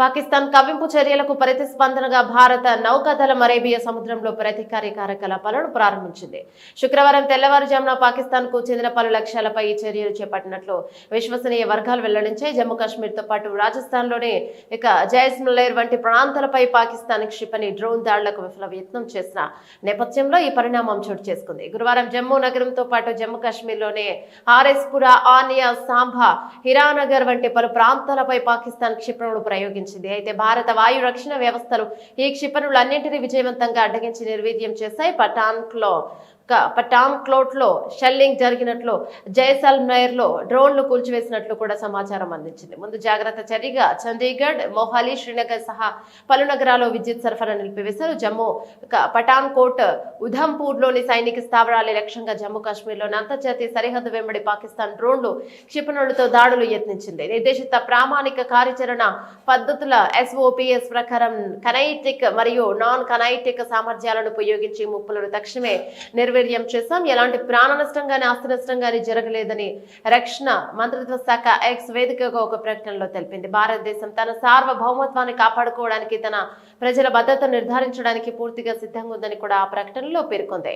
పాకిస్తాన్ కవ్వింపు చర్యలకు ప్రతిస్పందనగా భారత నౌకాదళం అరేబియా సముద్రంలో ప్రతీకార కార్యకలాపాలను ప్రారంభించింది. శుక్రవారం తెల్లవారుజామున పాకిస్తాన్ కు చెందిన పలు లక్ష్యాలపై ఈ చర్యలు చేపట్టినట్లు విశ్వసనీయ వర్గాలు వెల్లడించాయి. జమ్మూ కాశ్మీర్ తో పాటు రాజస్థాన్ లోని జైస్మలేర్ వంటి ప్రాంతాలపై పాకిస్తాన్ క్షిపణి డ్రోన్ దాడులకు విఫల యత్నం చేసిన నేపథ్యంలో ఈ పరిణామం చోటు చేసుకుంది. గురువారం జమ్మూ నగరంతో పాటు జమ్మూ కాశ్మీర్ లోని ఆర్ఎస్పురా, ఆనియా, సాంబా, హిరానగర్ వంటి పలు ప్రాంతాలపై పాకిస్తాన్ క్షిపణులు ప్రయోగించింది. అయితే భారత వాయు రక్షణ వ్యవస్థలు ఈ క్షిపణులన్నింటినీ విజయవంతంగా అడ్డగించి నిర్వీర్యం చేశాయి. పఠాన్కోట్ లో షెల్లింగ్ జరిగినట్లు, జైసల్మేర్ లో డ్రోన్లు కూల్చివేసినట్లు కూడా సమాచారం అందించింది. ముందు జాగ్రత్త చర్యగా చండీగఢ్, మొహాలీ, శ్రీనగర్ సహా పలు నగరాల్లో విద్యుత్ సరఫరా నిలిపివేశారు. జమ్మూ, పఠాన్కోట్, ఉధంపూర్ లోని సైనిక స్థావరాల లక్ష్యంగా జమ్మూ కాశ్మీర్ లోని అంతర్జాతీయ సరిహద్దు వెంబడి పాకిస్తాన్ డ్రోన్లు, క్షిపణులతో దాడులు యత్నించింది. నిర్దేశిత ప్రామాణిక కార్యాచరణ పద్ధతుల SOPs ప్రకారం కనైటిక్ మరియు నాన్ కనైటిక్ సామర్థ్యాలను ఉపయోగించి ముప్పులను తక్షణమే నిర్వీర్యం చేశాం. ఎలాంటి ప్రాణ నష్టం గానీ, ఆస్తి నష్టం గానీ జరగలేదని రక్షణ మంత్రిత్వ శాఖ X వేదికగా ఒక ప్రకటనలో తెలిపింది. భారతదేశం తన సార్వభౌమత్వాన్ని కాపాడుకోవడానికి, తన ప్రజల భద్రతను నిర్ధారించడానికి పూర్తిగా సిద్ధంగా ఉందని కూడా ఆ ప్రకటనలో పేర్కొంది.